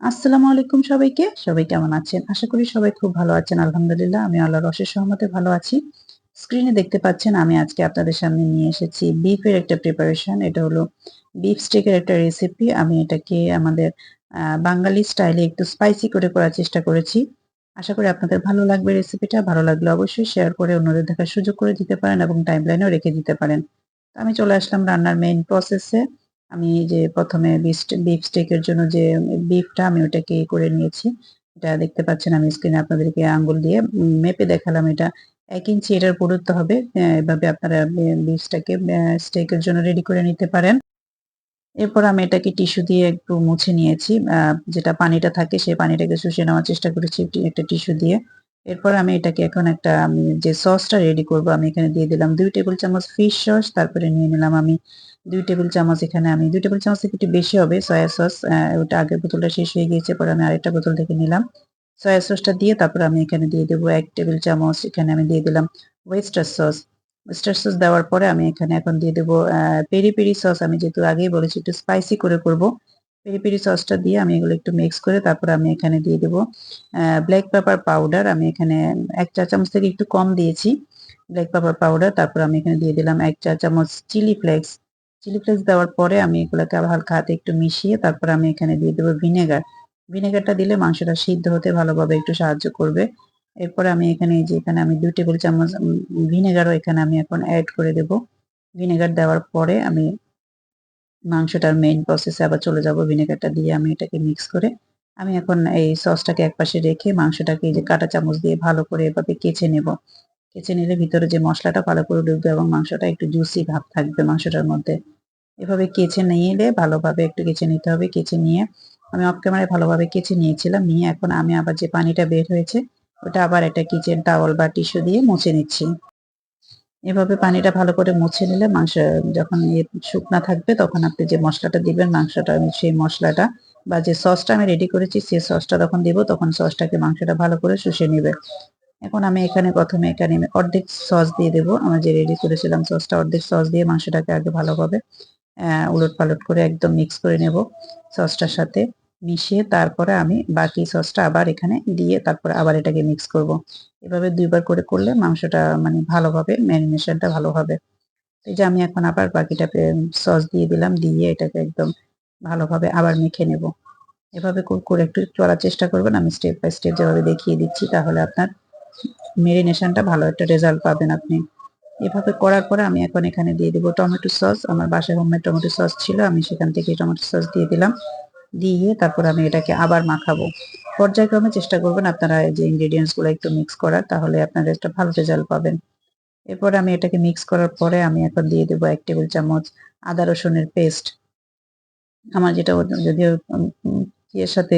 আসসালামু আলাইকুম সবাইকে। সবাই কেমন আছেন? আশা করি সবাই খুব ভালো আছেন। আলহামদুলিল্লাহ আমি আল্লাহর অশেষ রহমতে ভালো আছি। স্ক্রিনে দেখতে পাচ্ছেন আমি আজকে আপনাদের সামনে নিয়ে এসেছি বিফের একটা প্রিপারেশন। এটা হলো বিফ স্টেকের একটা রেসিপি। আমি এটাকে আমাদের বাঙালি স্টাইলে একটু স্পাইসি করে করার চেষ্টা করেছি। আশা করি আপনাদের ভালো লাগবে রেসিপিটা। ভালো লাগলে অবশ্যই শেয়ার করে অন্যদের দেখার সুযোগ করে দিতে পারেন এবং টাইমলাইনেও রেখে দিতে পারেন। তো আমি চলে আসলাম রান্নার মেইন প্রসেসে। আমি যে ১ম এ বিফ স্টেকের জন্য যে বিফটা আমি ওটাকে করে নিয়েছি। এটা দেখতে পাচ্ছেন আমি স্ক্রিনে আপনাদেরকে আঙ্গুল দিয়ে মেপে দেখালাম এটা ১ ইঞ্চি এটার পুরুত্ব হবে। এভাবে আপনারা বিফসটাকে স্টেকের জন্য রেডি করে নিতে পারেন। এরপর আমি এটাকে টিস্যু দিয়ে একটু মুছে নিয়েছি। যেটা পানিটা থাকে সেই পানিটাকে শুষে নেওয়ার চেষ্টা করেছি একটা টিস্যু দিয়ে। এরপর আমি এটাকে এখন একটা যে সসটা রেডি করব আমি এখানে দিয়ে দিলাম ২ টেবিল চামচ ফিশ সস, তারপরে নিয়ে নিলাম আমি ২ টেবিল চামচ এখানে আমি ২ টেবিল চামচ থেকে একটু বেশি হবে সয়া সস। ওটা আগের বোতলটা শেষ হয়ে গিয়েছে পরে আমি আরেকটা বোতল থেকে নিলাম। সয়া সসটা দিয়ে তারপরে আমি এখানে দিয়ে দেব ১ টেবিল চামচ, এখানে আমি দিয়ে দিলাম ওয়েস্টার সস। ওয়েস্টার সস দেওয়ার পরে আমি এখানে এখন দিয়ে দেব পেরি পেরি সস। আমি যেহেতু আগেই বলেছি একটু স্পাইসি করে করব। পেরি পেরি সসটা দিয়ে আমি এগুলো একটু মিক্স করে তারপরে আমি এখানে দিয়ে দেব ব্লাক পেপার পাউডার। আমি এখানে ১ চা চামচ থেকে একটু কম দিয়েছি ব্লাক পেপার পাউডার। তারপর আমি এখানে দিয়ে দিলাম ১ চা চামচ চিলি ফ্লেক্স। চিলি ফ্লেক্স দেওয়ার পরে আমি এগুলোকে আবার হালকা হাতে একটু মিশিয়ে তারপর আমি এখানে দিয়ে দেব ভিনেগার। ভিনেগারটা দিলে মাংসটা সিদ্ধ হতে ভালোভাবে একটু সাহায্য করবে। এরপরে আমি এখানে এই যে এখানে আমি ২ টেবিল চামচ ভিনেগারও এখানে আমি এখন এড করে দেব। ভিনেগার দেওয়ার পরে আমি মাংসটার মেইন প্রসেসে আবার চলে যাব। ভিনেগারটা দিয়ে আমি এটাকে মিক্স করে আমি এখন এই সসটাকে একপাশে রেখে মাংসটাকে এই যে কাঁটা চামচ দিয়ে ভালো করে এভাবে কেচে নেব। কেচে নিলে ভিতরে যে মসলাটা ভালো করে ঢুকবে এবং মাংসটা একটু জুসি ভাব থাকবে মাংসটার মধ্যে। এভাবে কেচে নিলে ভালোভাবে একটু কেচে নিতে হবে। কেচে নিয়ে আমি অফ ক্যামেরায় ভালোভাবে কেচে নিয়েছিলাম। নিয়ে এখন আমি আবার যে পানিটা বের হয়েছে ওটা আবার একটা কিচেন টাওয়াল বা টিস্যু দিয়ে মুছে নিচ্ছি। এভাবে পানিটা ভালো করে মুছে নিলে মাংস যখন শুকনা থাকবে তখন আপনি যে মসলাটা দিবেন মাংসটা সেই মসলাটা বা যে সসটা আমি রেডি করেছি সেই সসটা যখন দিব তখন সসটাকে মাংসটা ভালো করে শুষে নিবে। এখন আমি এখানে ১ম এ এখানে আমি অর্ধেক সস দিয়ে দেব। আমরা যে রেডি করেছিলাম সসটা অর্ধেক সস দিয়ে মাংসটাকে আগে ভালোভাবে উলটপালট করে একদম মিক্স করে নেব সসটার সাথে। মিশিয়ে তারপরে আমি বাকি সসটা আবার এখানে দিয়ে তারপরে আবার এটাকে মিক্স করব। এভাবে ২ বার করে করলে মাংসটা মানে ভালোভাবে ম্যারিনেশনটা ভালো হবে। এই যে আমি এখন আবার বাকিটা সস দিয়ে দিলাম। দিয়ে এটাকে একদম ভালোভাবে আবার মেখে নেব। এভাবে করে একটু চলার চেষ্টা করবেন। আমি স্টেপ বাই স্টেপ যেভাবে দেখিয়ে দিচ্ছি তাহলে আপনার মেরিনেশনটা ভালো একটা রেজাল্ট পাবেন আপনি। এভাবে করার পরে আমি এখন এখানে দিয়ে দিব টমেটো সস। আমার বাসায় হোমমেড টমেটো সস ছিল। আমি সেখান থেকে টমেটো সস দিয়ে দিলাম। দিয়ে তারপর আমি এটাকে আবার মাখাবো। পর্যায়ক্রমে চেষ্টা করবেন আপনারা এই যে ingredients গুলো একটু মিক্স করার তাহলে আপনারা একটা ভালো রেজাল্ট পাবেন। এরপরে আমি এটাকে মিক্স করার পরে আমি এখন দিয়ে দেব ১ টেবিল চামচ আদা রসুনের পেস্ট। আমার যেটা যদিও ইয়ের সাথে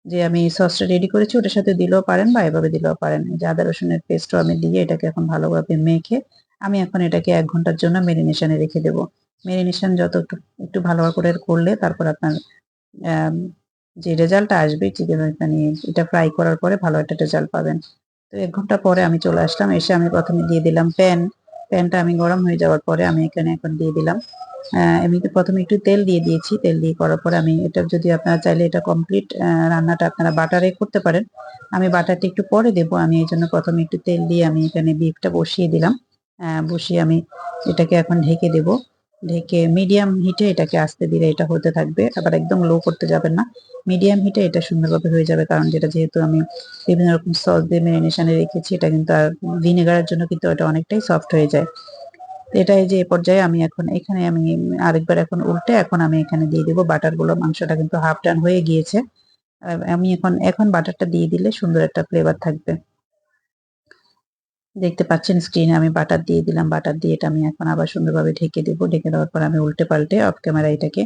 যে আমি সসটা রেডি করেছি ওটার সাথে দিলেও পারেন বা এভাবে দিলেও পারেন। এই যে আদা রসুনের পেস্টও আমি দিয়ে এটাকে এখন ভালোভাবে মেখে আমি এখন এটাকে ১ ঘন্টার জন্য মেরিনেশন এ রেখে দেব। মেরিনেশন যত একটু ভালো করে করলে তারপর আপনার অ্যাম যে রেজাল্টটা আসবে চিকেন মানে এটা ফ্রাই করার পরে ভালো একটা রেজাল্ট পাবেন। তো ১ ঘন্টা পরে আমি চলে আসলাম। এসে আমি ১ম এ দিয়ে দিলাম প্যানটা আমি গরম হয়ে যাওয়ার পরে আমি এখানে এখন দিয়ে দিলাম এমনিতে ১ম এ একটু তেল দিয়ে দিয়েছি। তেল দিয়ে করার পরে আমি এটা যদি আপনারা চাইলে এটা কমপ্লিট রান্নাটা আপনারা বাটারে করতে পারেন। আমি বাটারটা একটু পরে দেব। আমি এজন্য ১ম এ একটু তেল দিয়ে আমি এখানে বিফটা বসিয়ে দিলাম। বসিয়ে আমি এটাকে এখন ঢেকে দেব। ঢেকে মিডিয়াম হিটে এটাকে আস্তে ধীরে এটা হতে থাকবে। আবার একদম লো করতে যাবেন না। মিডিয়াম হিটে এটা সুন্দরভাবে হয়ে যাবে। কারণ যেহেতু আমি বিভিন্ন রকম সস দিয়ে মেরিনেশন এ রেখেছি এটা কিন্তু আর ভিনেগারের জন্য কিন্তু এটা অনেকটাই সফট হয়ে যায়। এটা এই যে এ পর্যায়ে আমি এখন এখানে আমি আরেকবার এখন উল্টে এখন আমি এখানে দিয়ে দিব বাটার গুলো। মাংসটা কিন্তু হাফ ডান হয়ে গিয়েছে। আমি এখন বাটারটা দিয়ে দিলে সুন্দর একটা ফ্লেভার থাকবে। দেখতে পাচ্ছেন স্ক্রিনে আমি বাটার দিয়ে দিলাম। বাটার দিয়ে এটা আমি এখন আবার সুন্দরভাবে ঢেকে দেব। ঢেকে দেওয়ার পর আমি উল্টে পাল্টে অফ ক্যামেরা এটাকে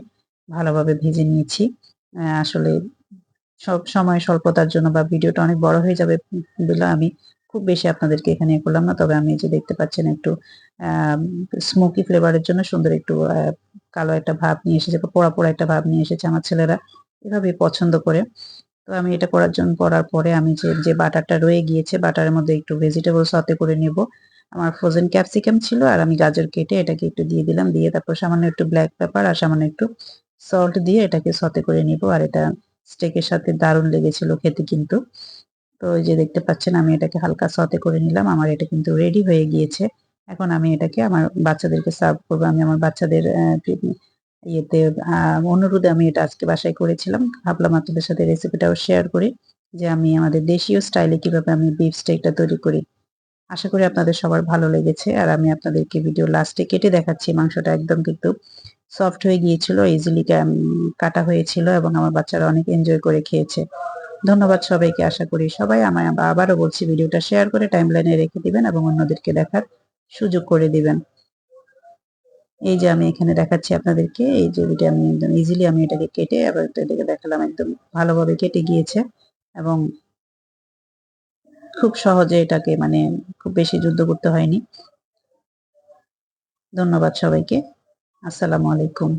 ভালোভাবে ভেজে নিয়েছি। আসলে সব সময় স্বল্পতার জন্য বা ভিডিওটা অনেক বড় হয়ে যাবে বলে আমি খুব বেশি আপনাদেরকে এখানে করলাম না। তবে আমি এই যে দেখতে পাচ্ছেন একটু আ স্মোকি ফ্লেভারের জন্য সুন্দর একটু কালো একটা ভাব নিয়ে এসেছে বা পোড়া, পোড়া একটা ভাব নিয়ে এসেছে আমার ছেলেরা। এভাবেই পছন্দ করে। তো আমি এটা করার পরে আমি যে বাটারটা রয়ে গিয়েছে বাটারের মধ্যে একটু ভেজিটেবল সতে করে নিব। আমার ফ্রোজেন ক্যাপসিকাম ছিল আর আমি গাজর কেটে এটাকে একটু দিয়ে দিলাম। দিয়ে তারপর সামান্য একটু ব্লাক পেপার আর সামান্য একটু সল্ট দিয়ে এটাকে সতে করে নিব। আর এটা স্টেকের সাথে দারুণ লেগেছিল খেতে কিন্তু। তো এই যে দেখতে পাচ্ছেন আমি এটাকে হালকা সতে করে নিলাম। আমার এটা কিন্তু রেডি হয়ে গিয়েছে। এখন আমি এটাকে আমার বাচ্চাদেরকে সার্ভ করব। আমি আমার বাচ্চাদের ইয়েতে অনুরোধে আমি এটা আজকে বাসায় করেছিলাম। ভাবলাম আপনাদের সাথে রেসিপিটাও শেয়ার করি যে আমি আমাদের দেশীয় স্টাইলে কিভাবে আমি বিফ স্টেকটা তৈরি করি। আশা করি আপনাদের সবার ভালো লেগেছে। আর আমি আপনাদেরকে ভিডিও লাস্টে কেটে দেখাচ্ছি। মাংসটা একদম কিন্তু সফট হয়ে গিয়েছিল। ইজিলি কাটা হয়েছিল এবং আমার বাচ্চারা অনেক এনজয় করে খেয়েছে। ধন্যবাদ সবাইকে। আশা করি সবাই আমায় আবারও বলছি ভিডিওটা শেয়ার করে টাইমলাইনে রেখে দিবেন এবং অন্যদেরকে দেখার সুযোগ করে দিবেন। এই যে আমি এখানে দেখাচ্ছি আপনাদেরকে এই যে এটা আমি একদম ইজিলি আমি এটাকে কেটে আবার এটাকে দেখালাম একদম ভালোভাবে কেটে গিয়েছে এবং খুব সহজে এটাকে মানে খুব বেশি যুদ্ধ করতে হয়নি। ধন্যবাদ সবাইকে। আসসালামু আলাইকুম।